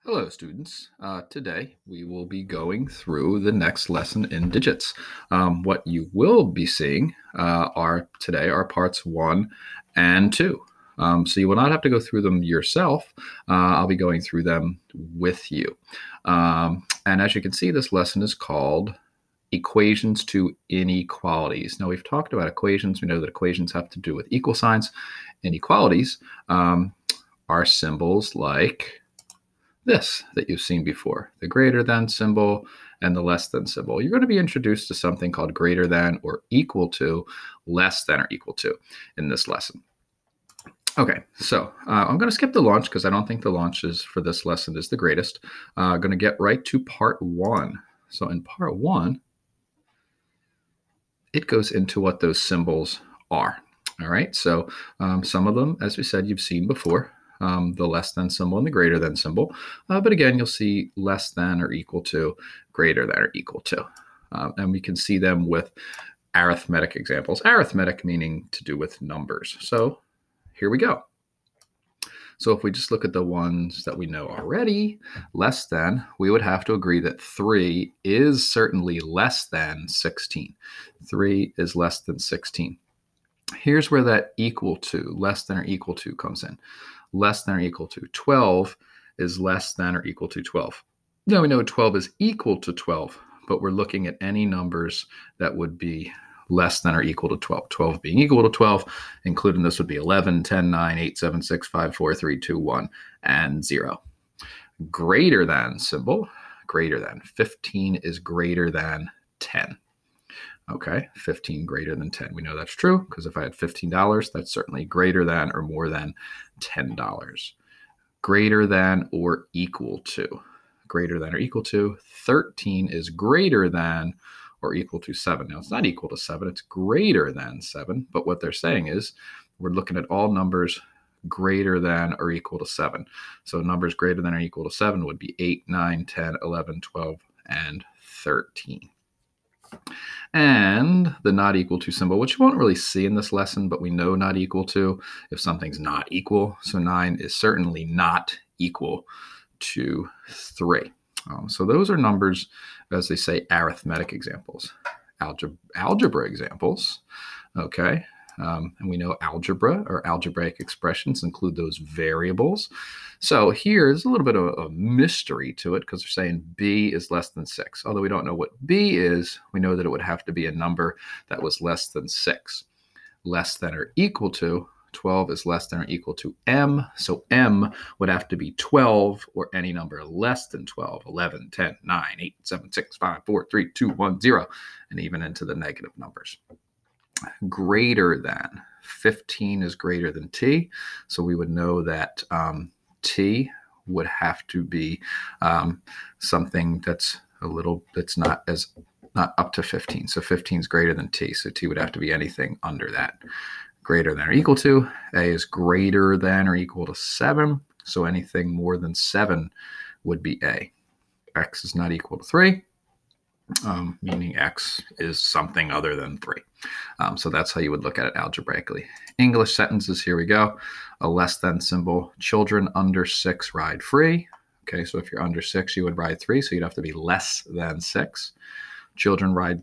Hello, students. Today we will be going through the next lesson in digits. What you will be seeing are parts 1 and 2. So you will not have to go through them yourself. I'll be going through them with you. And as you can see, this lesson is called Equations to Inequalities. Now, we've talked about equations. We know that equations have to do with equal signs. Inequalities are symbols like this that you've seen before, the greater than symbol and the less than symbol. You're going to be introduced to something called greater than or equal to, less than or equal to in this lesson. Okay, so I'm going to skip the launch because I don't think the launches for this lesson is the greatest. I'm going to get right to part 1. So in part 1, it goes into what those symbols are. All right, so some of them, as we said, you've seen before. The less than symbol and the greater than symbol. But again, you'll see less than or equal to, greater than or equal to. And we can see them with arithmetic examples. Arithmetic meaning to do with numbers. So here we go. So if we just look at the ones that we know already, less than, we would have to agree that 3 is certainly less than 16. 3 is less than 16. Here's where that equal to, less than or equal to comes in. Less than or equal to 12 is less than or equal to 12. Now we know 12 is equal to 12, but we're looking at any numbers that would be less than or equal to 12. 12 being equal to 12, including this would be 11, 10, 9, 8, 7, 6, 5, 4, 3, 2, 1, and 0. Greater than symbol, greater than. 15 is greater than 10. Okay, 15 greater than 10. We know that's true because if I had $15, that's certainly greater than or more than $10. Greater than or equal to. Greater than or equal to. 13 is greater than or equal to 7. Now, it's not equal to 7. It's greater than 7. But what they're saying is we're looking at all numbers greater than or equal to 7. So numbers greater than or equal to 7 would be 8, 9, 10, 11, 12, and 13. And the not equal to symbol, which you won't really see in this lesson, but we know not equal to if something's not equal. So 9 is certainly not equal to 3. So those are numbers, as they say, arithmetic examples. Algebra examples, okay. And we know algebra or algebraic expressions include those variables. So here's a little bit of a mystery to it because they're saying b is less than 6. Although we don't know what b is, we know that it would have to be a number that was less than 6. Less than or equal to 12 is less than or equal to m. So m would have to be 12 or any number less than 12. 11, 10, 9, 8, 7, 6, 5, 4, 3, 2, 1, 0, and even into the negative numbers. Greater than. 15 is greater than t. So we would know that t would have to be something that's not up to 15. So 15 is greater than t. So t would have to be anything under that. Greater than or equal to. A is greater than or equal to 7. So anything more than 7 would be a. X is not equal to 3. Meaning x is something other than 3. So that's how you would look at it algebraically. English sentences, here we go. A less than symbol. Children under 6 ride free. Okay, so if you're under 6, you would ride 3, so you'd have to be less than 6. Children ride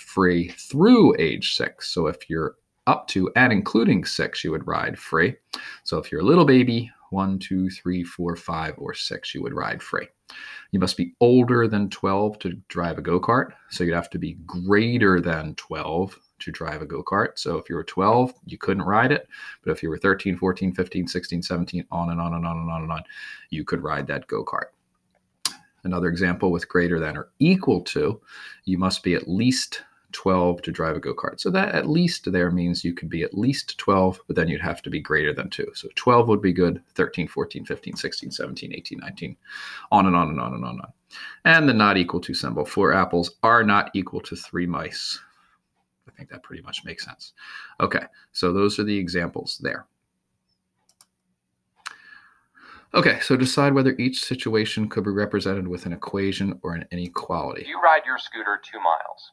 free through age 6. So if you're up to and including 6, you would ride free. So if you're a little baby, 1, 2, 3, 4, 5, or 6, you would ride free. You must be older than 12 to drive a go-kart. So you'd have to be greater than 12 to drive a go-kart. So if you were 12, you couldn't ride it. But if you were 13, 14, 15, 16, 17, on and on and on and on and on, you could ride that go-kart. Another example with greater than or equal to, you must be at least 12 to drive a go-kart. So that at least there means you could be at least 12, but then you'd have to be greater than 2. So 12 would be good, 13, 14, 15, 16, 17, 18, 19, on and on and on and on and on. And the not equal to symbol. 4 apples are not equal to 3 mice. I think that pretty much makes sense. Okay, so those are the examples there. Okay, so decide whether each situation could be represented with an equation or an inequality. You ride your scooter 2 miles.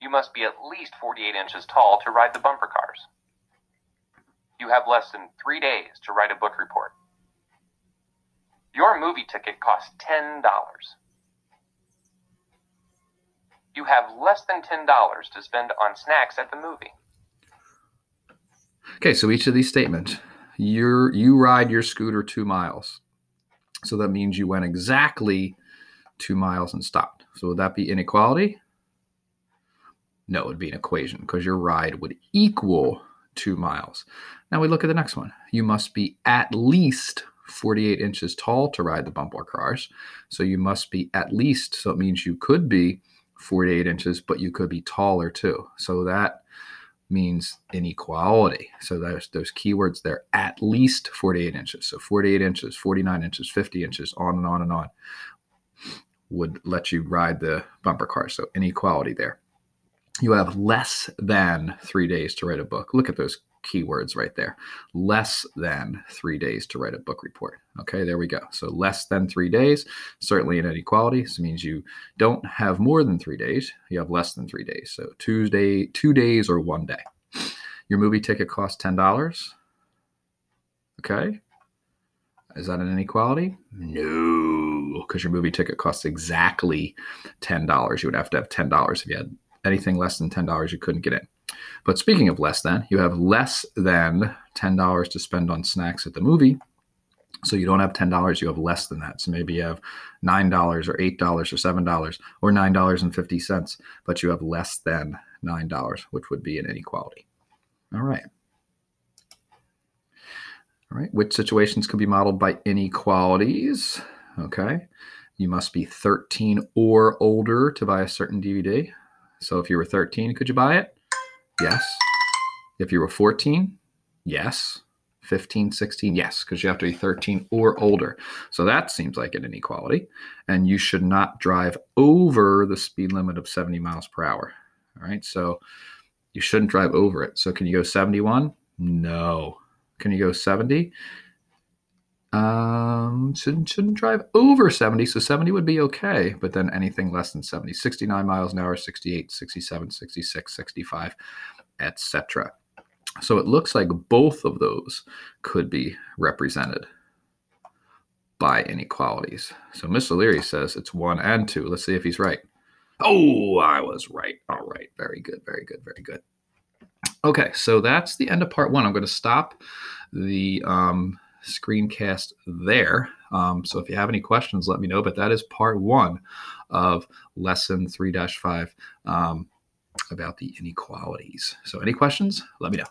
You must be at least 48 inches tall to ride the bumper cars. You have less than 3 days to write a book report. Your movie ticket costs $10. You have less than $10 to spend on snacks at the movie. Okay, so each of these statements, you ride your scooter 2 miles. So that means you went exactly 2 miles and stopped. So would that be inequality? No, it would be an equation because your ride would equal 2 miles. Now we look at the next one. You must be at least 48 inches tall to ride the bumper cars. So you must be at least, so it means you could be 48 inches, but you could be taller too. So that means inequality. So those keywords there, at least 48 inches. So 48 inches, 49 inches, 50 inches, on and on and on, would let you ride the bumper car. So inequality there. You have less than 3 days to write a book. Look at those keywords right there. Less than 3 days to write a book report. Okay, there we go. So less than 3 days, certainly an inequality. This means you don't have more than 3 days. You have less than 3 days. So 2 days or 1 day. Your movie ticket costs $10. Okay. Is that an inequality? No, because your movie ticket costs exactly $10. You would have to have $10 if you had anything less than $10, you couldn't get in. But speaking of less than, you have less than $10 to spend on snacks at the movie. So you don't have $10, you have less than that. So maybe you have $9 or $8 or $7 or $9.50, but you have less than $9, which would be an inequality. All right. All right. Which situations could be modeled by inequalities? Okay. You must be 13 or older to buy a certain DVD. So if you were 13, could you buy it? Yes. If you were 14, yes. 15, 16, yes, because you have to be 13 or older. So that seems like an inequality. And you should not drive over the speed limit of 70 miles per hour. All right, so you shouldn't drive over it. So can you go 71? No. Can you go 70? Shouldn't drive over 70, so 70 would be okay, but then anything less than 70, 69 miles an hour, 68, 67, 66, 65, etc. So it looks like both of those could be represented by inequalities. So Miss O'Leary says it's 1 and 2. Let's see if he's right. Oh, I was right. All right. Very good. Very good. Very good. Okay. So that's the end of part 1. I'm going to stop the screencast there. So if you have any questions, let me know. But that is part 1 of lesson 3-5 about the inequalities. So any questions? Let me know.